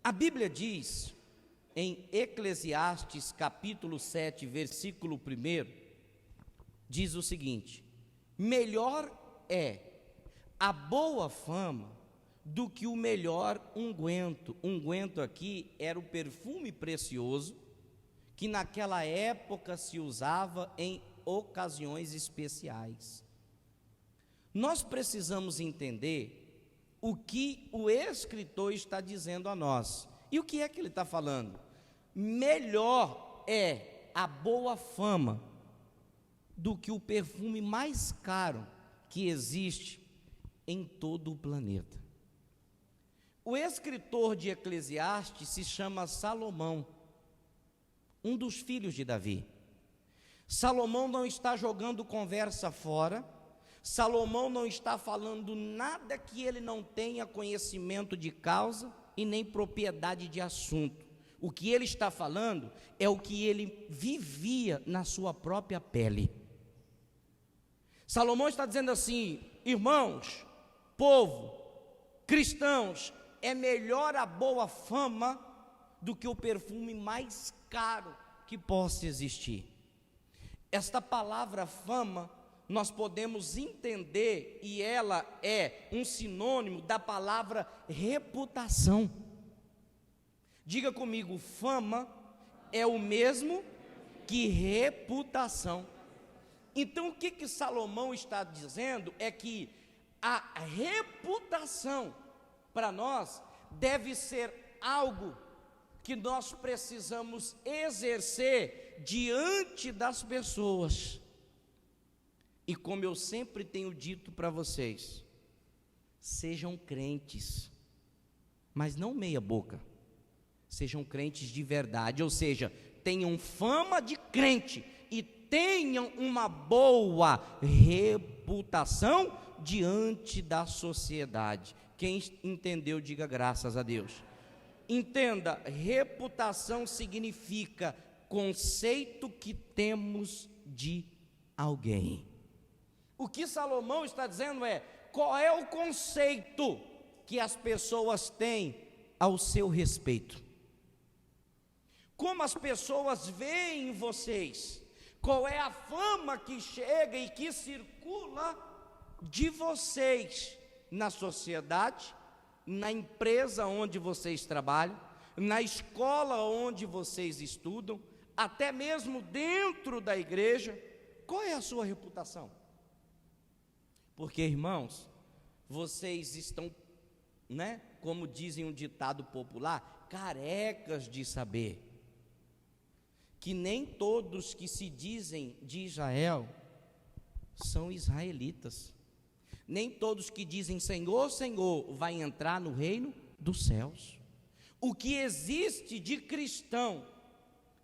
A Bíblia diz, em Eclesiastes capítulo 7, versículo 1, diz o seguinte: melhor é a boa fama do que o melhor unguento. Unguento aqui era o perfume precioso que naquela época se usava em ocasiões especiais. Nós precisamos entender o que o escritor está dizendo a nós. E o que é que ele está falando? Melhor é a boa fama do que o perfume mais caro que existe em todo o planeta. O escritor de Eclesiastes se chama Salomão, um dos filhos de Davi. Salomão não está jogando conversa fora, Salomão não está falando nada que ele não tenha conhecimento de causa e nem propriedade de assunto. O que ele está falando é o que ele vivia na sua própria pele. Salomão está dizendo assim: irmãos, povo, cristãos, é melhor a boa fama do que o perfume mais caro que possa existir. Esta palavra fama, nós podemos entender, e ela é um sinônimo da palavra reputação. Diga comigo, fama é o mesmo que reputação. Então o que Salomão está dizendo é que a reputação para nós deve ser algo que nós precisamos exercer diante das pessoas. E como eu sempre tenho dito para vocês, sejam crentes, mas não meia boca, sejam crentes de verdade, ou seja, tenham fama de crente e tenham uma boa reputação diante da sociedade. Quem entendeu, diga graças a Deus. Entenda, reputação significa conceito que temos de alguém. O que Salomão está dizendo é: qual é o conceito que as pessoas têm ao seu respeito? Como as pessoas veem vocês? Qual é a fama que chega e que circula de vocês na sociedade, na empresa onde vocês trabalham, na escola onde vocês estudam, até mesmo dentro da igreja? Qual é a sua reputação? Porque, irmãos, vocês estão, como dizem um ditado popular, carecas de saber que nem todos que se dizem de Israel são israelitas. Nem todos que dizem Senhor, Senhor, vai entrar no reino dos céus. O que existe de cristão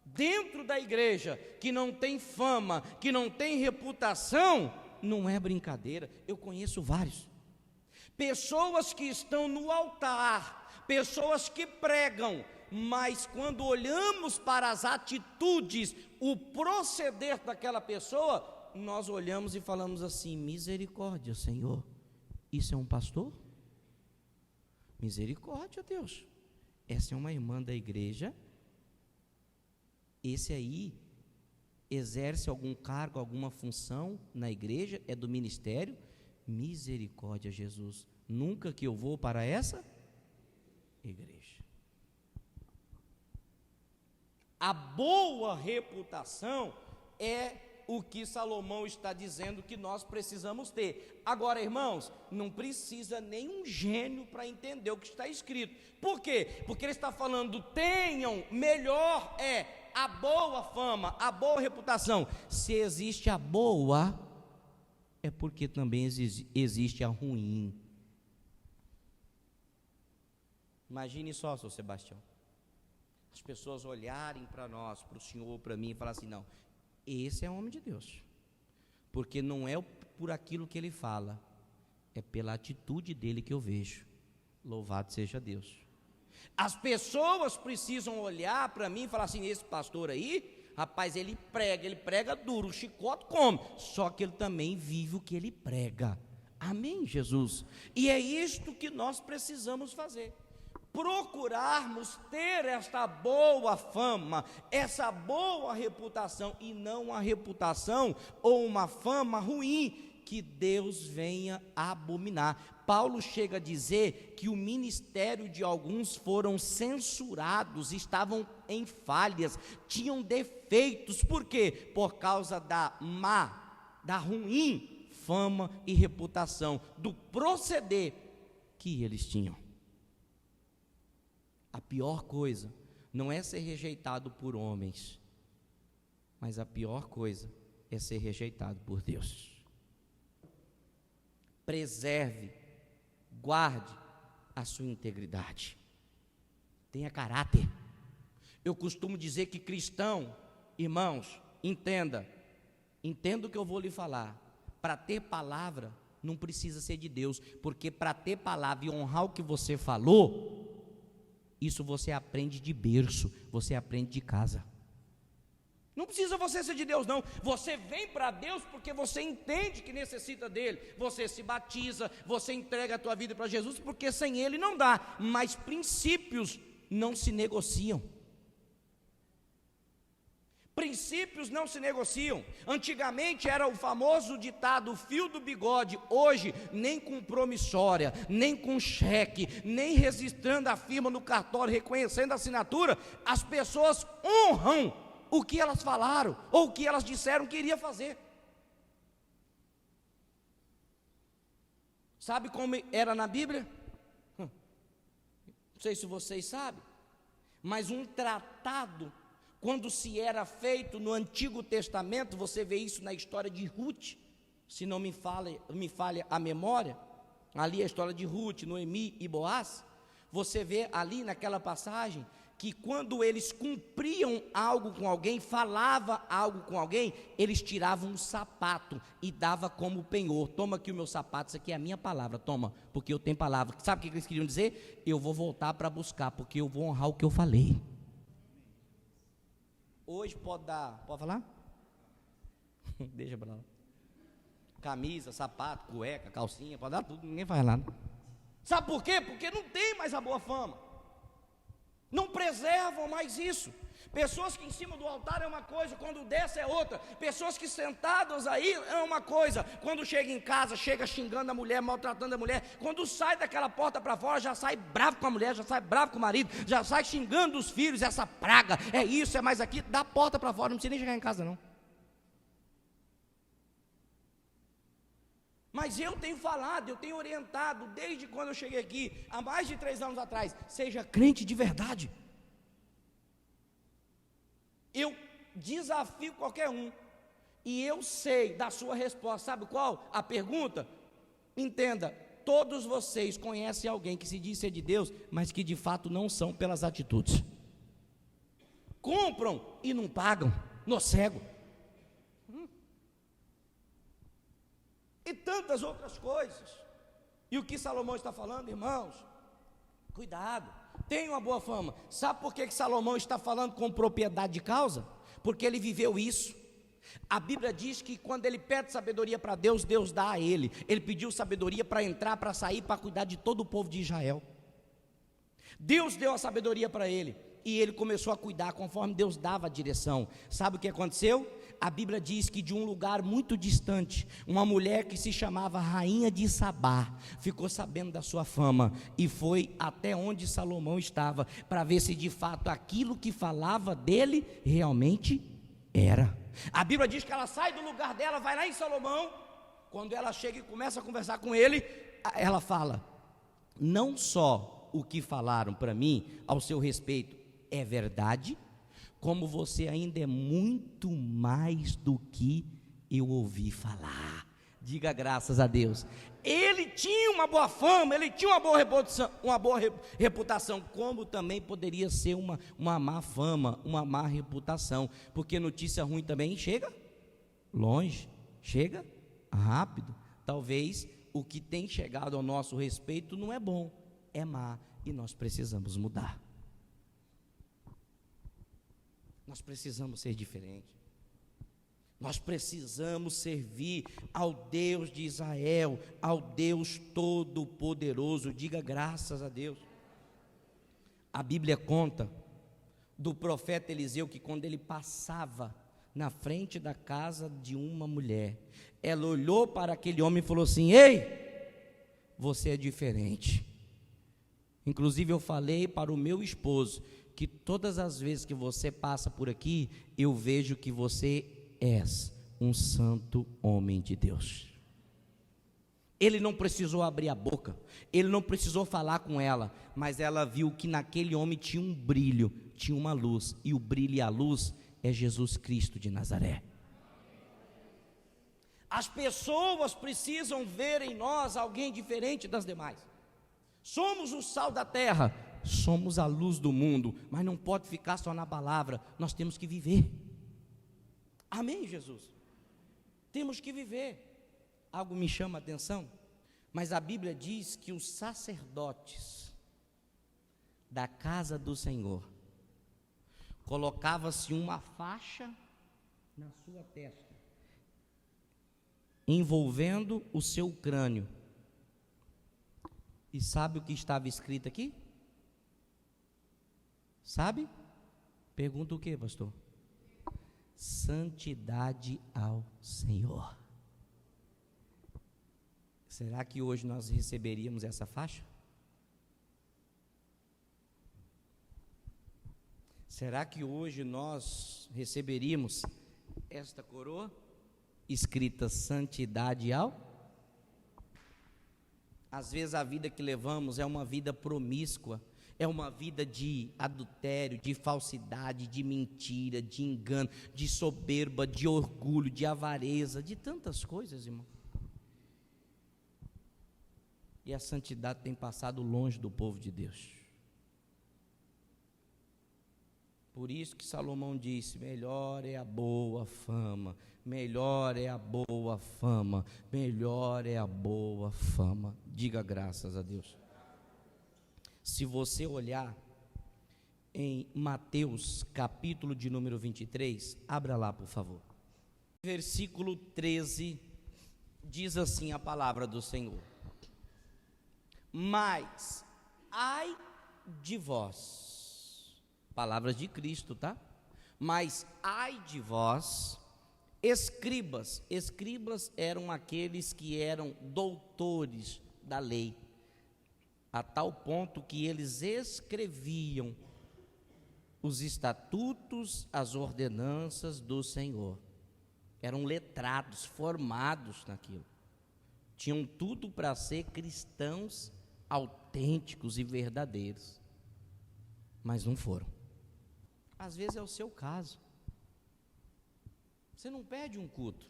dentro da igreja que não tem fama, que não tem reputação, não é brincadeira. Eu conheço vários. Pessoas que estão no altar, pessoas que pregam, mas quando olhamos para as atitudes, o proceder daquela pessoa, nós olhamos e falamos assim: misericórdia, Senhor, isso é um pastor? Misericórdia, Deus, essa é uma irmã da igreja? Esse aí exerce algum cargo, alguma função na igreja, é do ministério? Misericórdia, Jesus, nunca que eu vou para essa igreja. A boa reputação é o que Salomão está dizendo que nós precisamos ter. Agora, irmãos, não precisa nenhum gênio para entender o que está escrito. Por quê? Porque ele está falando: tenham, melhor é a boa fama, a boa reputação. Se existe a boa, é porque também existe a ruim. Imagine só, seu Sebastião, as pessoas olharem para nós, para o senhor, para mim, e falar assim: não, esse é homem de Deus, porque não é por aquilo que ele fala, é pela atitude dele que eu vejo. Louvado seja Deus. As pessoas precisam olhar para mim e falar assim: esse pastor aí, rapaz, ele prega duro, o chicote come, só que ele também vive o que ele prega. Amém, Jesus? E é isto que nós precisamos fazer. procurarmos ter esta boa fama, essa boa reputação, e não uma reputação ou uma fama ruim, que Deus venha a abominar. Paulo chega a dizer que o ministério de alguns foram censurados, estavam em falhas, tinham defeitos. Por quê? Por causa da ruim fama e reputação, do proceder que eles tinham. A pior coisa não é ser rejeitado por homens, mas a pior coisa é ser rejeitado por Deus. Preserve, guarde a sua integridade, tenha caráter. Eu costumo dizer que cristão, irmãos, entenda o que eu vou lhe falar. Para ter palavra, não precisa ser de Deus, porque para ter palavra e honrar o que você falou, isso você aprende de berço, você aprende de casa. Não precisa você ser de Deus, não. Você vem para Deus porque você entende que necessita dele. Você se batiza, você entrega a tua vida para Jesus, porque sem ele não dá. Mas princípios não se negociam. Princípios não se negociam. Antigamente era o famoso ditado fio do bigode. Hoje, nem com promissória, nem com cheque, nem registrando a firma no cartório, reconhecendo a assinatura, as pessoas honram o que elas falaram, ou o que elas disseram que iria fazer. Sabe como era na Bíblia? Não sei se vocês sabem, mas um tratado, quando se era feito no Antigo Testamento, você vê isso na história de Ruth, se não me falha a memória, ali a história de Ruth, Noemi e Boaz, você vê ali naquela passagem, que quando eles cumpriam algo com alguém, falava algo com alguém, eles tiravam um sapato e dava como penhor. Toma aqui o meu sapato, isso aqui é a minha palavra, toma, porque eu tenho palavra. Sabe o que eles queriam dizer? Eu vou voltar para buscar, porque eu vou honrar o que eu falei. Hoje pode falar? Deixa para lá. Camisa, sapato, cueca, calcinha, pode dar tudo, ninguém faz nada. Sabe por quê? Porque não tem mais a boa fama. Não preservam mais isso. Pessoas que em cima do altar é uma coisa, quando desce é outra. Pessoas que sentadas aí é uma coisa, quando chega em casa, chega xingando a mulher, maltratando a mulher. Quando sai daquela porta para fora, já sai bravo com a mulher, já sai bravo com o marido, já sai xingando os filhos, essa praga, é isso, é mais aquilo. Da porta para fora, não precisa nem chegar em casa não. Mas eu tenho falado, eu tenho orientado, desde quando eu cheguei aqui, há mais de 3 anos atrás, seja crente de verdade. Eu desafio qualquer um, e eu sei da sua resposta, sabe qual? A pergunta, entenda, todos vocês conhecem alguém que se diz ser de Deus, mas que de fato não são pelas atitudes. Compram e não pagam, no cego. E tantas outras coisas. E o que Salomão está falando, irmãos? Cuidado, tenha uma boa fama. Sabe por que Salomão está falando com propriedade de causa? Porque ele viveu isso. A Bíblia diz que quando ele pede sabedoria para Deus, Deus dá a ele. Ele pediu sabedoria para entrar, para sair, para cuidar de todo o povo de Israel. Deus deu a sabedoria para ele, e ele começou a cuidar conforme Deus dava a direção. Sabe o que aconteceu? A Bíblia diz que de um lugar muito distante, uma mulher que se chamava Rainha de Sabá, ficou sabendo da sua fama, e foi até onde Salomão estava, para ver se de fato aquilo que falava dele, realmente era. A Bíblia diz que ela sai do lugar dela, vai lá em Salomão, quando ela chega e começa a conversar com ele, ela fala, não só o que falaram para mim, ao seu respeito, é verdade, como você ainda é muito mais do que eu ouvi falar. Diga graças a Deus. Ele tinha uma boa fama, ele tinha uma boa reputação, como também poderia ser uma má fama, uma má reputação, porque notícia ruim também chega longe, chega rápido. Talvez o que tem chegado ao nosso respeito não é bom, é má, e nós precisamos mudar. Nós precisamos ser diferentes. Nós precisamos servir ao Deus de Israel, ao Deus Todo-Poderoso. Diga graças a Deus. A Bíblia conta do profeta Eliseu que quando ele passava na frente da casa de uma mulher, ela olhou para aquele homem e falou assim: ei, você é diferente. Inclusive eu falei para o meu esposo que todas as vezes que você passa por aqui, eu vejo que você és um santo homem de Deus. Ele não precisou abrir a boca, ele não precisou falar com ela, mas ela viu que naquele homem tinha um brilho, tinha uma luz, e o brilho e a luz é Jesus Cristo de Nazaré. As pessoas precisam ver em nós alguém diferente das demais. Somos o sal da terra, somos a luz do mundo, mas não pode ficar só na palavra, nós temos que viver. Amém, Jesus? Temos que viver. Algo me chama a atenção, mas a Bíblia diz que os sacerdotes da casa do Senhor colocava-se uma faixa na sua testa, envolvendo o seu crânio. E sabe o que estava escrito aqui? Sabe? Pergunta o que, pastor? Santidade ao Senhor. Será que hoje nós receberíamos essa faixa? Será que hoje nós receberíamos esta coroa escrita santidade ao? Às vezes a vida que levamos é uma vida promíscua, é uma vida de adultério, de falsidade, de mentira, de engano, de soberba, de orgulho, de avareza, de tantas coisas, irmão. E a santidade tem passado longe do povo de Deus. Por isso que Salomão disse: melhor é a boa fama, melhor é a boa fama, melhor é a boa fama. Diga graças a Deus. Se você olhar em Mateus, capítulo de número 23, abra lá, por favor. Versículo 13, diz assim a palavra do Senhor: mas ai de vós, palavras de Cristo, tá? Mas ai de vós, escribas. Escribas eram aqueles que eram doutores da lei, a tal ponto que eles escreviam os estatutos, as ordenanças do Senhor. Eram letrados, formados naquilo. Tinham tudo para ser cristãos autênticos e verdadeiros, mas não foram. Às vezes é o seu caso. Você não perde um culto,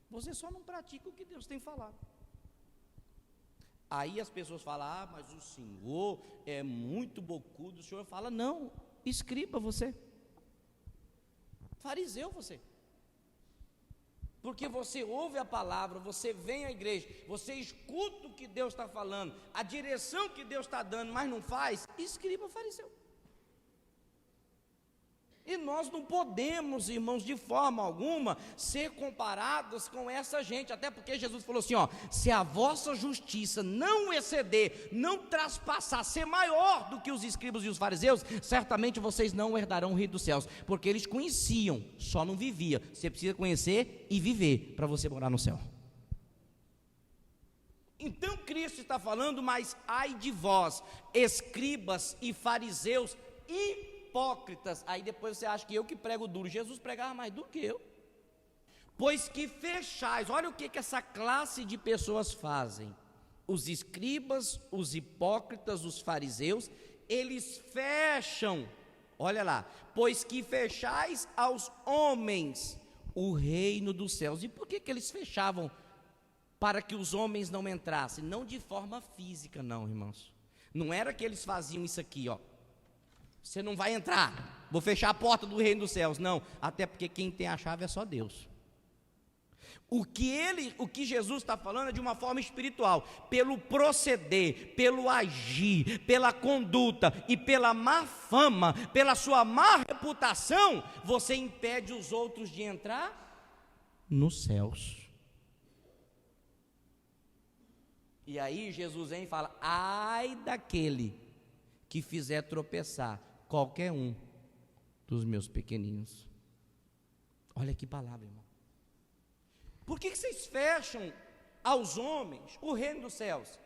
você só não pratica o que Deus tem falado. Aí as pessoas falam: ah, mas o senhor é muito bocudo. O senhor fala: não, escriba você, fariseu você. Porque você ouve a palavra, você vem à igreja, você escuta o que Deus está falando, a direção que Deus está dando, mas não faz, escriba fariseu. E nós não podemos, irmãos, de forma alguma, ser comparados com essa gente, até porque Jesus falou assim, ó: se a vossa justiça não exceder, não traspassar, ser maior do que os escribas e os fariseus, certamente vocês não herdarão o reino dos céus, porque eles conheciam, só não vivia. Você precisa conhecer e viver para você morar no céu. Então Cristo está falando: mas ai de vós, escribas e fariseus hipócritas. Aí depois você acha que eu que prego duro. Jesus pregava mais duro que eu. Pois que fechais, olha o que essa classe de pessoas fazem. Os escribas, os hipócritas, os fariseus, eles fecham, olha lá, pois que fechais aos homens o reino dos céus. E por que eles fechavam? Para que os homens não entrassem, não de forma física, não, irmãos. Não era que eles faziam isso aqui, ó: você não vai entrar, vou fechar a porta do reino dos céus. Não, até porque quem tem a chave é só Deus. O que Jesus está falando é de uma forma espiritual, pelo proceder, pelo agir, pela conduta e pela má fama, pela sua má reputação, você impede os outros de entrar nos céus. E aí Jesus vem e fala: ai daquele que fizer tropeçar qualquer um dos meus pequeninos. Olha que palavra, irmão. Por que vocês fecham aos homens o reino dos céus?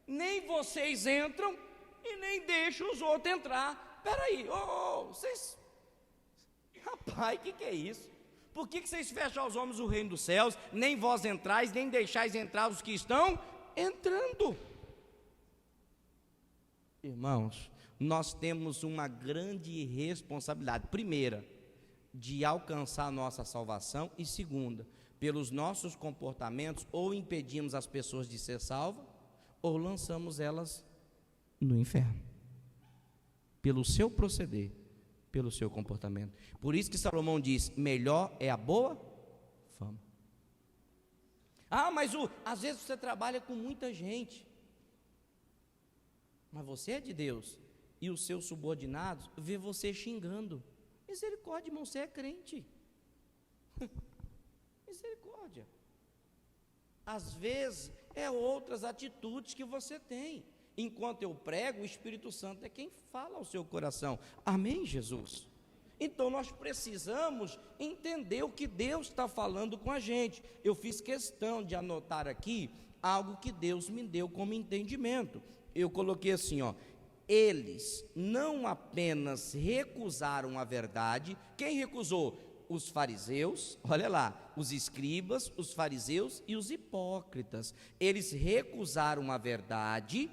Nem vocês entram e nem deixam os outros entrar. Espera aí, vocês... Rapaz, o que é isso? Por que vocês fecham aos homens o reino dos céus? Nem vós entrais, nem deixais entrar os que estão entrando. Irmãos, nós temos uma grande responsabilidade. Primeira, de alcançar a nossa salvação. E segunda, pelos nossos comportamentos, ou impedimos as pessoas de ser salvas, ou lançamos elas no inferno. Pelo seu proceder, pelo seu comportamento. Por isso que Salomão diz, melhor é a boa fama. Mas às vezes você trabalha com muita gente, mas você é de Deus, e os seus subordinados vê você xingando. Misericórdia, irmão, você é crente. Misericórdia. Às vezes é outras atitudes que você tem. Enquanto eu prego, o Espírito Santo é quem fala ao seu coração. Amém, Jesus? Então nós precisamos entender o que Deus está falando com a gente. Eu fiz questão de anotar aqui algo que Deus me deu como entendimento. Eu coloquei assim, eles não apenas recusaram a verdade. Quem recusou? Os fariseus, olha lá, os escribas, os fariseus e os hipócritas. Eles recusaram a verdade,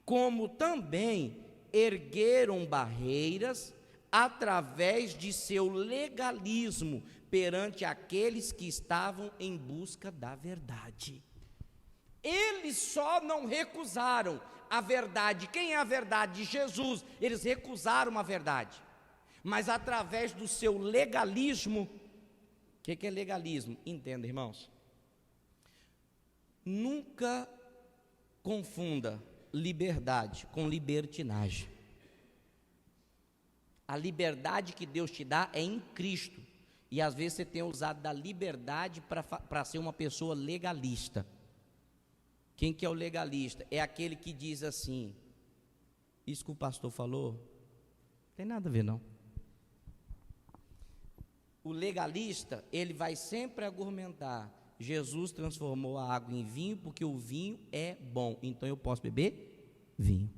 como também ergueram barreiras através de seu legalismo perante aqueles que estavam em busca da verdade. Eles só não recusaram a verdade. Quem é a verdade? Jesus. Eles recusaram a verdade, mas através do seu legalismo. O que é legalismo? Entenda, irmãos, nunca confunda liberdade com libertinagem. A liberdade que Deus te dá é em Cristo, e às vezes você tem usado da liberdade para ser uma pessoa legalista. Quem que é o legalista? É aquele que diz assim, isso que o pastor falou, não tem nada a ver não. O legalista, ele vai sempre argumentar, Jesus transformou a água em vinho porque o vinho é bom, então eu posso beber vinho.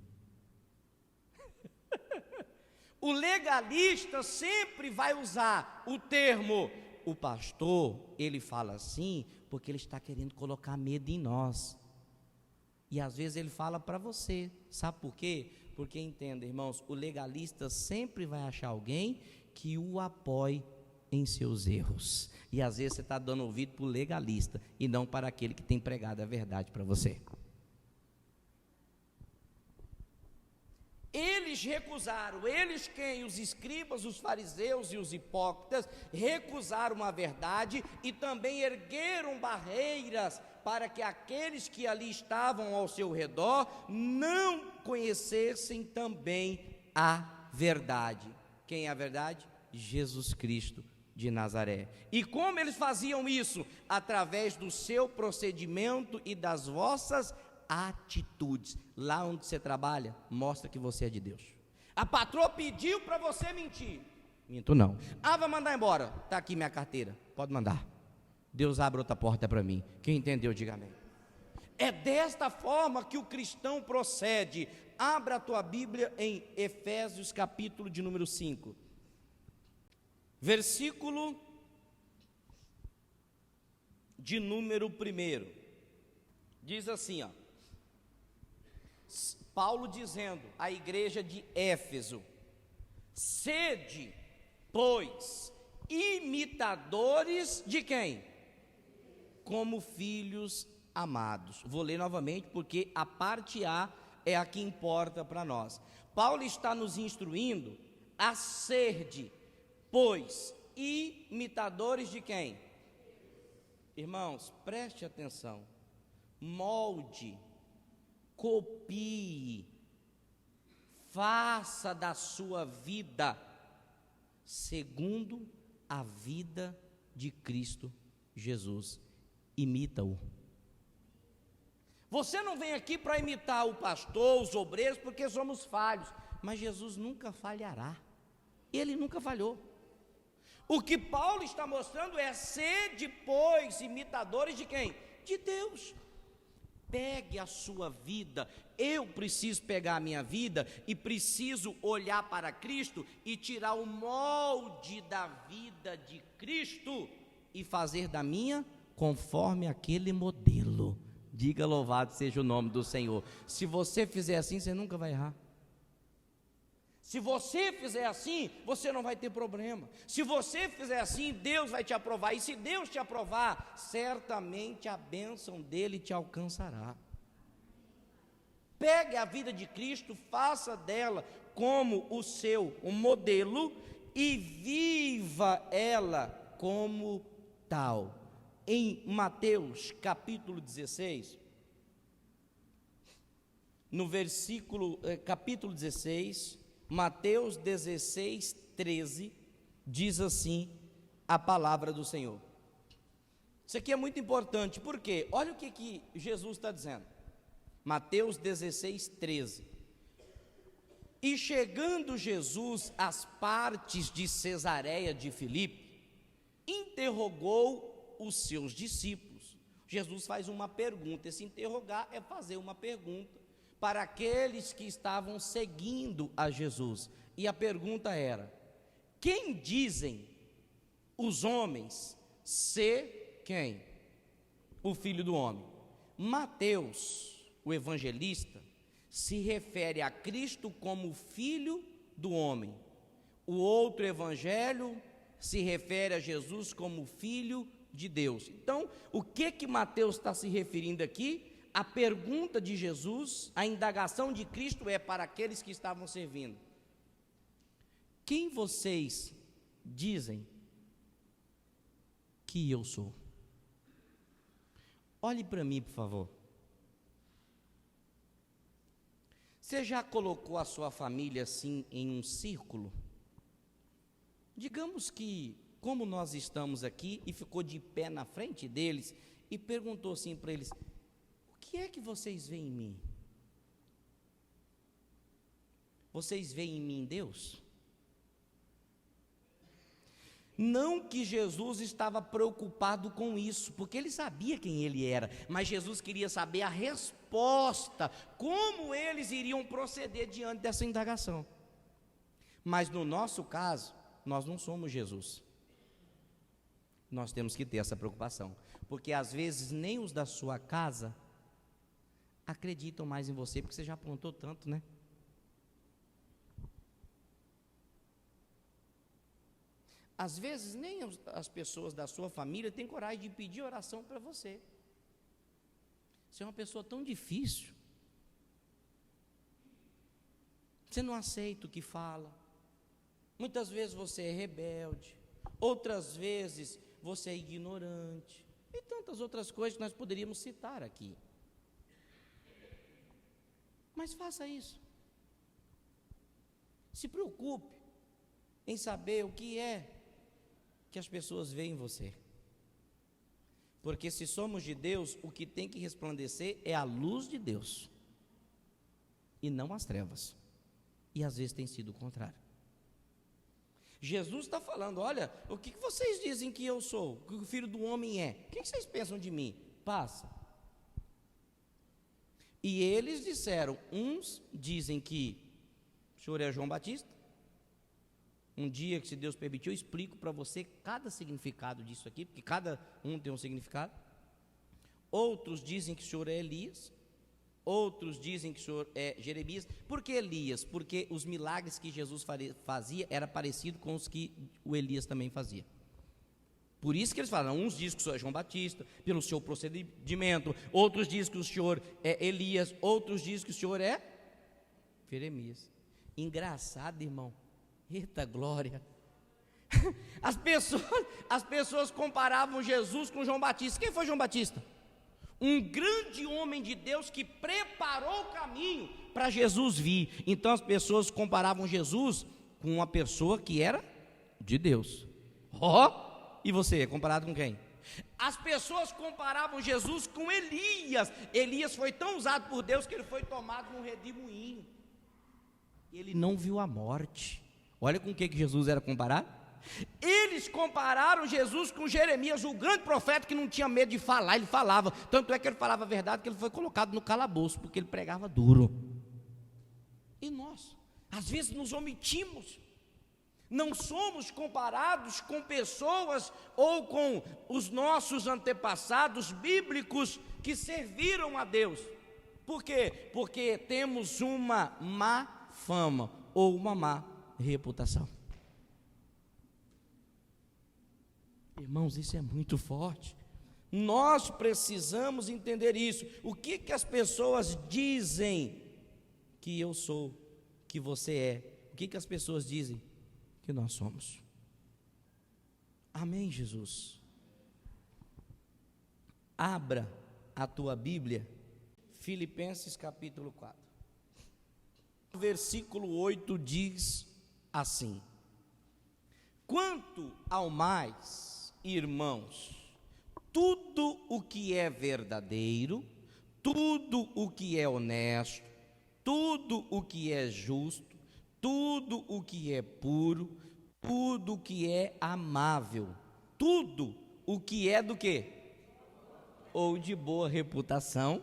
O legalista sempre vai usar o termo, o pastor, ele fala assim, porque ele está querendo colocar medo em nós. E às vezes ele fala para você, sabe por quê? Porque entenda, irmãos, o legalista sempre vai achar alguém que o apoie em seus erros. E às vezes você está dando ouvido para o legalista e não para aquele que tem pregado a verdade para você. Eles recusaram, eles quem? Os escribas, os fariseus e os hipócritas recusaram a verdade e também ergueram barreiras para que aqueles que ali estavam ao seu redor não conhecessem também a verdade. Quem é a verdade? Jesus Cristo de Nazaré. E como eles faziam isso? Através do seu procedimento e das vossas atitudes. Lá onde você trabalha, mostra que você é de Deus. A patroa pediu para você mentir. Minto não. Vai mandar embora. Está aqui minha carteira. Pode mandar. Deus abre outra porta para mim. Quem entendeu, diga amém. É desta forma que o cristão procede. Abra a tua Bíblia em Efésios capítulo de número 5. Versículo de número 1. Diz assim, Paulo dizendo à igreja de Éfeso: sede, pois, imitadores de quem? Como filhos amados. Vou ler novamente porque a parte A é a que importa para nós. Paulo está nos instruindo a sede, pois, imitadores de quem? Irmãos, preste atenção. Molde, copie, faça da sua vida segundo a vida de Cristo Jesus. Imita-o. Você não vem aqui para imitar o pastor, os obreiros, porque somos falhos. mas Jesus nunca falhará. Ele nunca falhou. O que Paulo está mostrando é ser depois imitadores de quem? De Deus. Pegue a sua vida. Eu preciso pegar a minha vida e preciso olhar para Cristo e tirar o molde da vida de Cristo e fazer da minha conforme aquele modelo. Diga louvado seja o nome do Senhor. Se você fizer assim, você nunca vai errar. Se você fizer assim, você não vai ter problema. Se você fizer assim, Deus vai te aprovar. E se Deus te aprovar, certamente a bênção dele te alcançará. Pegue a vida de Cristo, faça dela como o seu modelo e viva ela como tal. Em Mateus capítulo 16, no capítulo 16, Mateus 16, 13, diz assim a palavra do Senhor. Isso aqui é muito importante, porque olha o que Jesus está dizendo. Mateus 16, 13. E chegando Jesus às partes de Cesareia de Filipe, interrogou os seus discípulos. Jesus faz uma pergunta. Esse interrogar é fazer uma pergunta para aqueles que estavam seguindo a Jesus. E a pergunta era: quem dizem os homens ser quem? O Filho do Homem. Mateus, o evangelista, se refere a Cristo como Filho do Homem. O outro evangelho se refere a Jesus como Filho de Deus. Então, o que Mateus está se referindo aqui? A pergunta de Jesus, a indagação de Cristo é para aqueles que estavam servindo: quem vocês dizem que eu sou? Olhe para mim, por favor. Você já colocou a sua família assim em um círculo? Digamos que, como nós estamos aqui, e ficou de pé na frente deles e perguntou assim para eles: o que é que vocês veem em mim? Vocês veem em mim Deus? Não que Jesus estava preocupado com isso, porque ele sabia quem ele era, mas Jesus queria saber a resposta, como eles iriam proceder diante dessa indagação. Mas no nosso caso, nós não somos Jesus. Nós temos que ter essa preocupação, porque às vezes nem os da sua casa acreditam mais em você, porque você já aprontou tanto, né? Às vezes nem as pessoas da sua família têm coragem de pedir oração para você. Você é uma pessoa tão difícil. Você não aceita o que fala. Muitas vezes você é rebelde. Outras vezes você é ignorante. E tantas outras coisas que nós poderíamos citar aqui. Mas faça isso. Se preocupe em saber o que é que as pessoas veem em você. Porque se somos de Deus, o que tem que resplandecer é a luz de Deus, e não as trevas. E às vezes tem sido o contrário. Jesus está falando: olha, o que vocês dizem que eu sou, que o Filho do Homem é? O que vocês pensam de mim? Passa. E eles disseram: uns dizem que o senhor é João Batista. Um dia, que se Deus permitir, eu explico para você cada significado disso aqui, porque cada um tem um significado. Outros dizem que o senhor é Elias. Outros dizem que o senhor é Jeremias. Por que Elias? Porque os milagres que Jesus fazia era parecido com os que o Elias também fazia. Por isso que eles falam: uns dizem que o senhor é João Batista, pelo seu procedimento. Outros dizem que o senhor é Elias. Outros dizem que o senhor é Jeremias. Engraçado, irmão. Eita glória. As pessoas comparavam Jesus com João Batista. Quem foi João Batista? Um grande homem de Deus que preparou o caminho para Jesus vir. Então as pessoas comparavam Jesus com uma pessoa que era de Deus. E você é comparado com quem? As pessoas comparavam Jesus com Elias. Elias foi tão usado por Deus que ele foi tomado num redemoinho. Ele não viu a morte. Olha com o que Jesus era comparado. Eles compararam Jesus com Jeremias, o grande profeta que não tinha medo de falar, ele falava. Tanto é que ele falava a verdade, que ele foi colocado no calabouço, porque ele pregava duro. E nós, às vezes nos omitimos. Não somos comparados com pessoas ou com os nossos antepassados bíblicos que serviram a Deus. Por quê? Porque temos uma má fama ou uma má reputação. Irmãos, isso é muito forte. Nós precisamos entender isso. O que as pessoas dizem que eu sou, que você é? O que as pessoas dizem que nós somos? Amém, Jesus? Abra a tua Bíblia, Filipenses capítulo 4. Versículo 8 diz assim: quanto ao mais, irmãos, tudo o que é verdadeiro, tudo o que é honesto, tudo o que é justo, tudo o que é puro, tudo o que é amável, tudo o que é do quê? Ou de boa reputação,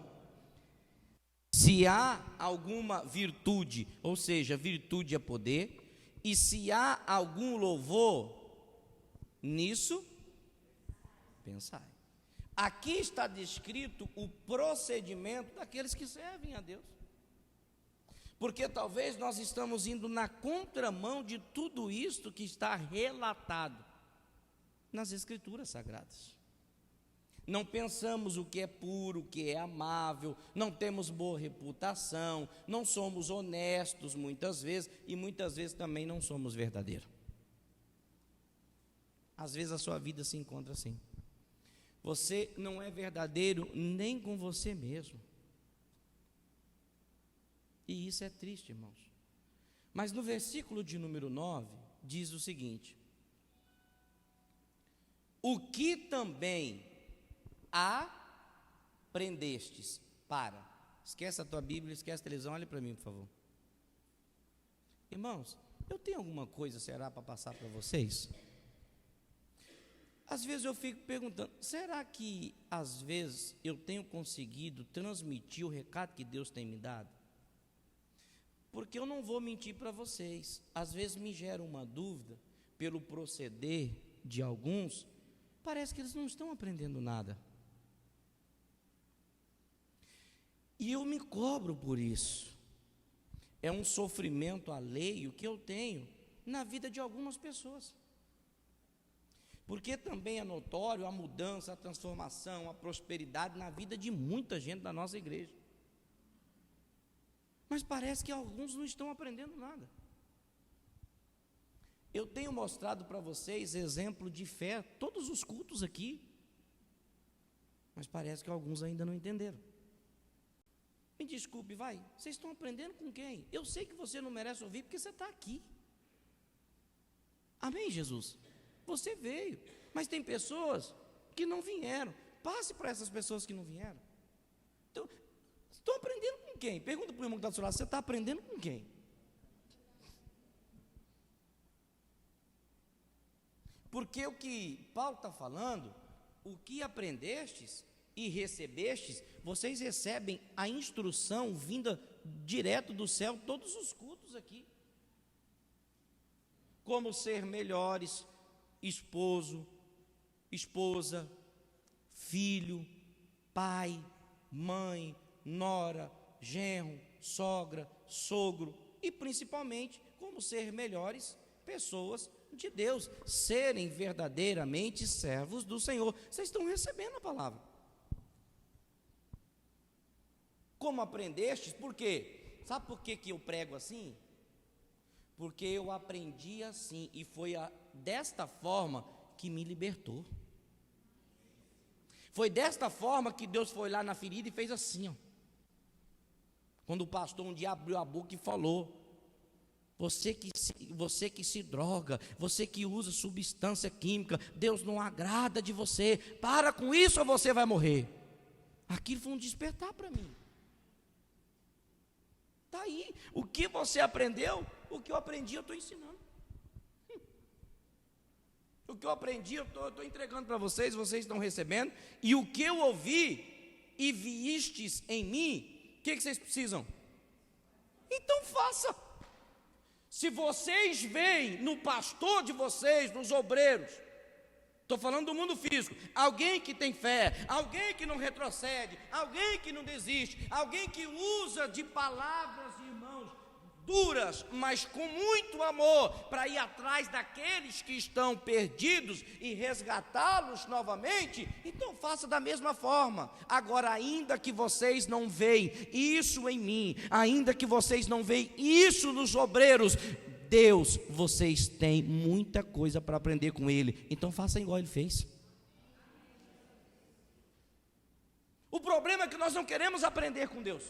se há alguma virtude, ou seja, virtude é poder, e se há algum louvor, nisso, pensai. Aqui está descrito o procedimento daqueles que servem a Deus. Porque talvez nós estamos indo na contramão de tudo isto que está relatado nas Escrituras Sagradas. Não pensamos o que é puro, o que é amável, não temos boa reputação, não somos honestos muitas vezes, e muitas vezes também não somos verdadeiros. Às vezes a sua vida se encontra assim. Você não é verdadeiro nem com você mesmo. E isso é triste, irmãos. Mas no versículo de número 9, diz o seguinte: o que também aprendestes para. Esquece a tua Bíblia, esquece a televisão, olha para mim, por favor. Irmãos, eu tenho alguma coisa, será, para passar para vocês? Às vezes eu fico perguntando, será que às vezes eu tenho conseguido transmitir o recado que Deus tem me dado? Porque eu não vou mentir para vocês, às vezes me gera uma dúvida, pelo proceder de alguns, parece que eles não estão aprendendo nada. E eu me cobro por isso. É um sofrimento alheio que eu tenho na vida de algumas pessoas. Porque também é notório a mudança, a transformação, a prosperidade na vida de muita gente da nossa igreja. Mas parece que alguns não estão aprendendo nada. Eu tenho mostrado para vocês exemplo de fé, todos os cultos aqui. Mas parece que alguns ainda não entenderam. Me desculpe, vocês estão aprendendo com quem? Eu sei que você não merece ouvir porque você está aqui. Amém, Jesus? Você veio, mas tem pessoas que não vieram. Passe para essas pessoas que não vieram. Então, estou aprendendo com quem? Pergunta para o irmão que está do seu lado, você está aprendendo com quem? Porque o que Paulo está falando, o que aprendestes e recebestes, vocês recebem a instrução vinda direto do céu, todos os cultos aqui. Como ser melhores, esposo, esposa, filho, pai, mãe, nora, genro, sogra, sogro e principalmente como ser melhores pessoas de Deus, serem verdadeiramente servos do Senhor. Vocês estão recebendo a palavra. Como aprendestes? Por quê? Sabe por que eu prego assim? Porque eu aprendi assim e foi desta forma que me libertou. Foi desta forma que Deus foi lá na ferida e fez assim, ó. Quando o pastor um dia abriu a boca e falou: você que se droga, você que usa substância química, Deus não agrada de você, para com isso ou você vai morrer. Aquilo foi um despertar para mim. Está aí. O que você aprendeu, o que eu aprendi, eu estou ensinando. O que eu aprendi, eu estou entregando para vocês, vocês estão recebendo. E o que eu ouvi e vistes em mim, o que vocês precisam? Então faça. Se vocês veem no pastor de vocês, nos obreiros, estou falando do mundo físico, alguém que tem fé, alguém que não retrocede, alguém que não desiste, alguém que usa de palavras, irmãos, duras, mas com muito amor, para ir atrás daqueles que estão perdidos e resgatá-los novamente, então faça da mesma forma. Agora, ainda que vocês não veem isso em mim, ainda que vocês não veem isso nos obreiros, Deus, vocês têm muita coisa para aprender com Ele, então faça igual Ele fez. O problema é que nós não queremos aprender com Deus.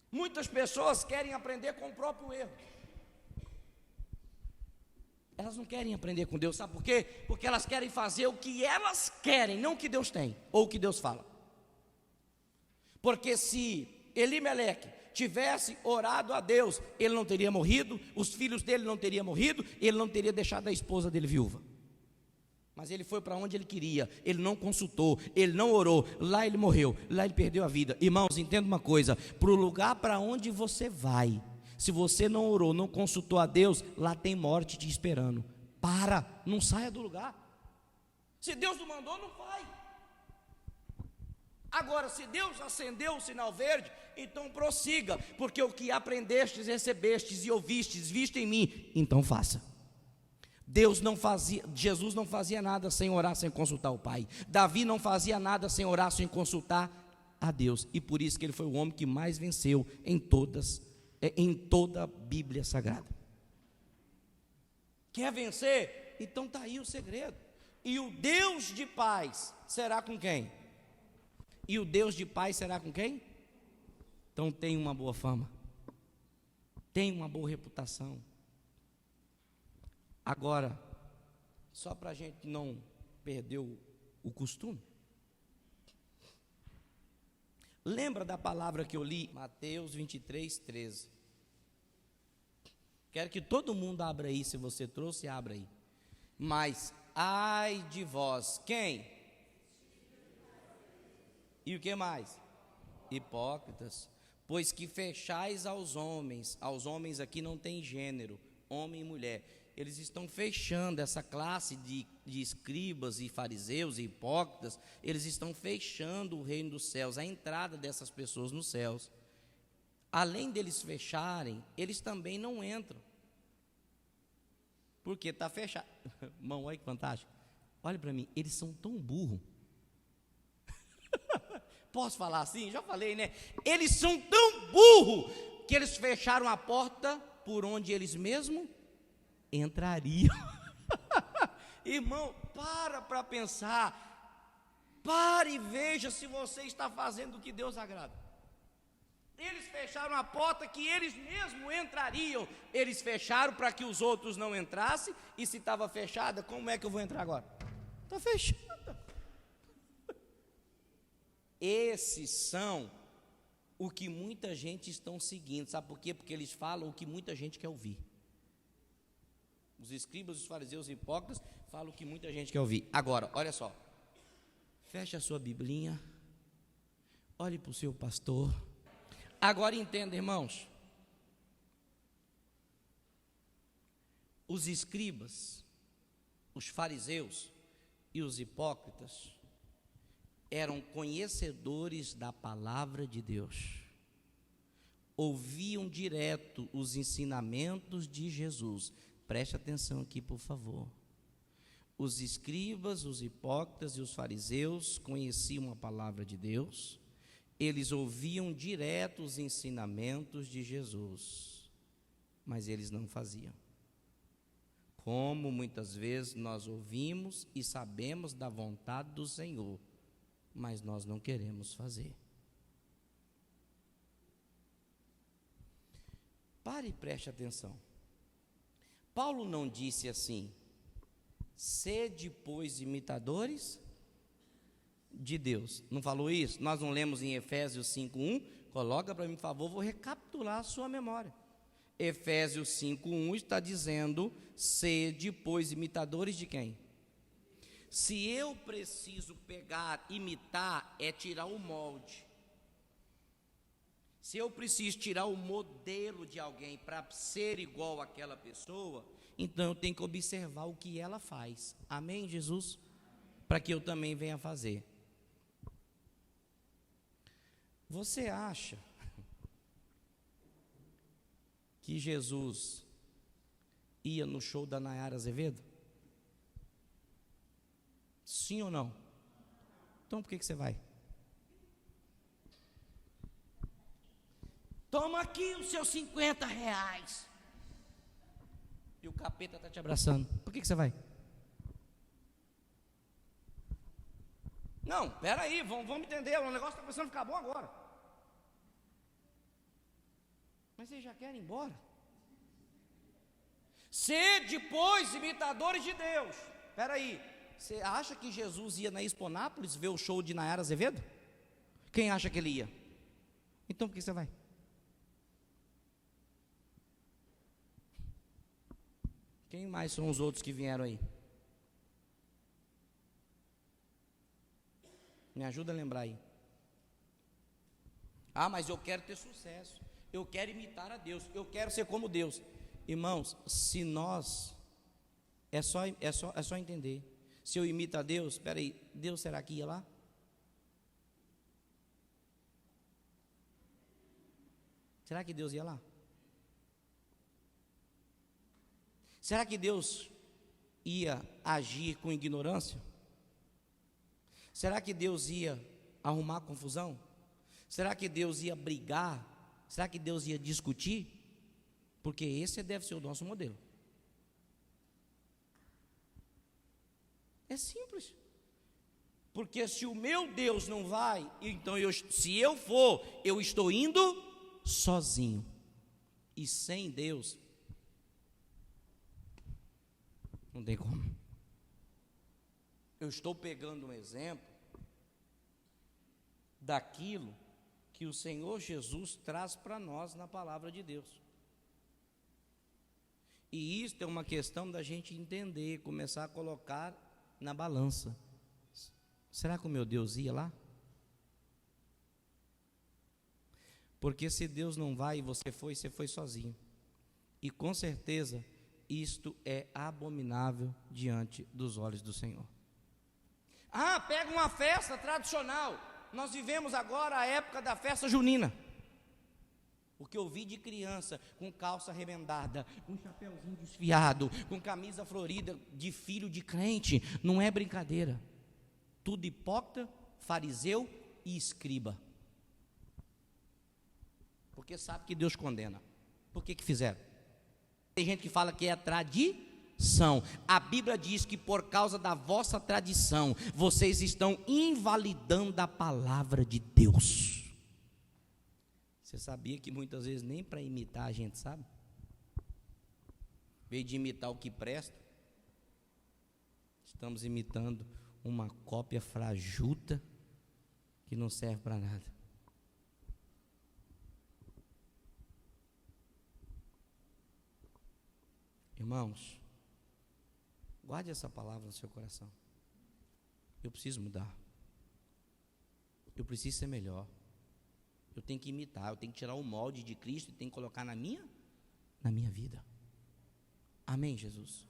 Muitas pessoas querem aprender com o próprio erro. Elas não querem aprender com Deus, sabe por quê? Porque elas querem fazer o que elas querem, não o que Deus tem, ou o que Deus fala. Porque se Elimeleque tivesse orado a Deus, ele não teria morrido, os filhos dele não teriam morrido, ele não teria deixado a esposa dele viúva. Mas ele foi para onde ele queria, ele não consultou, ele não orou, lá ele morreu, lá ele perdeu a vida. Irmãos, entenda uma coisa, para o lugar para onde você vai, se você não orou, não consultou a Deus, lá tem morte te esperando. Não saia do lugar. Se Deus não mandou, não vai. Agora, se Deus acendeu o sinal verde, então prossiga, porque o que aprendestes, recebestes e ouvistes, viste em mim, então faça. Jesus não fazia nada sem orar, sem consultar o Pai. Davi não fazia nada sem orar, sem consultar a Deus. E por isso que ele foi o homem que mais venceu em toda a Bíblia Sagrada. Quer vencer? Então está aí o segredo. E o Deus de paz será com quem? E o Deus de paz será com quem? Então tem uma boa fama, tem uma boa reputação. Agora, só para a gente não perder o costume, lembra da palavra que eu li? Mateus 23, 13. Quero que todo mundo abra aí, se você trouxe, abra aí. Mas, ai de vós, quem? E o que mais? Hipócritas, pois que fechais aos homens aqui não tem gênero, homem e mulher. Eles estão fechando essa classe de escribas e fariseus e hipócritas, eles estão fechando o reino dos céus, a entrada dessas pessoas nos céus. Além deles fecharem, eles também não entram, porque está fechado. Irmão, olha que fantástico, olha para mim, eles são tão burros. Posso falar assim? Já falei, né? Eles são tão burros que eles fecharam a porta por onde eles mesmos entrariam. Irmão, para pensar, pare e veja se você está fazendo o que Deus agrada. Eles fecharam a porta que eles mesmos entrariam, eles fecharam para que os outros não entrassem, e se estava fechada, como é que eu vou entrar agora? Está fechada. Esses são o que muita gente estão seguindo, sabe por quê? Porque eles falam o que muita gente quer ouvir. Os escribas, os fariseus e hipócritas falam o que muita gente quer ouvir. Agora, olha só, feche a sua biblinha, olhe para o seu pastor. Agora entenda, irmãos, os escribas, os fariseus e os hipócritas eram conhecedores da palavra de Deus, ouviam direto os ensinamentos de Jesus. Preste atenção aqui, por favor. Os escribas, os hipócritas e os fariseus conheciam a palavra de Deus, eles ouviam direto os ensinamentos de Jesus, mas eles não faziam. Como muitas vezes nós ouvimos e sabemos da vontade do Senhor, mas nós não queremos fazer. Pare e preste atenção. Paulo não disse assim: sede, pois, imitadores de Deus. Não falou isso? Nós não lemos em Efésios 5:1, Coloca para mim, por favor, vou recapitular a sua memória. Efésios 5:1 está dizendo: sede, pois, imitadores de quem? Se eu preciso pegar, imitar, é tirar o molde. Se eu preciso tirar o modelo de alguém para ser igual àquela pessoa, então eu tenho que observar o que ela faz. Amém, Jesus? Para que eu também venha fazer. Você acha que Jesus ia no show da Nayara Azevedo? Sim ou não? Então por que você vai? Toma aqui os seus R$50. E o capeta está te abraçando. Por que você vai? Não, peraí, vamos entender. O negócio está começando a ficar bom agora. Mas vocês já querem ir embora? Sede, pois, imitadores de Deus. Peraí, você acha que Jesus ia na Exponápolis ver o show de Nayara Azevedo? Quem acha que ele ia? Então por que você vai? Quem mais são os outros que vieram aí? Me ajuda a lembrar aí. Ah, mas eu quero ter sucesso. Eu quero imitar a Deus. Eu quero ser como Deus. Irmãos, se nós... É só entender. Se eu imito a Deus, espera aí, Deus será que ia lá? Será que Deus ia lá? Será que Deus ia agir com ignorância? Será que Deus ia arrumar confusão? Será que Deus ia brigar? Será que Deus ia discutir? Porque esse deve ser o nosso modelo. É simples. Porque se o meu Deus não vai, então se eu for, eu estou indo sozinho. E sem Deus, não tem como. Eu estou pegando um exemplo daquilo que o Senhor Jesus traz para nós na palavra de Deus. E isso é uma questão da gente entender, começar a colocar na balança. Será que o meu Deus ia lá? Porque se Deus não vai e você foi sozinho. E com certeza isto é abominável diante dos olhos do Senhor. Ah, pega uma festa tradicional. Nós vivemos agora a época da festa junina. O que eu vi de criança com calça remendada, com chapéuzinho desfiado, com camisa florida de filho de crente, não é brincadeira. Tudo hipócrita, fariseu e escriba. Porque sabe que Deus condena. Por que fizeram? Tem gente que fala que é tradição. A Bíblia diz que por causa da vossa tradição, vocês estão invalidando a palavra de Deus. Você sabia que muitas vezes nem para imitar a gente sabe? Em vez de imitar o que presta, estamos imitando uma cópia fajuta que não serve para nada. Irmãos, guarde essa palavra no seu coração. Eu preciso mudar. Eu preciso ser melhor. Eu tenho que imitar, eu tenho que tirar o molde de Cristo e tenho que colocar na minha vida. Amém, Jesus?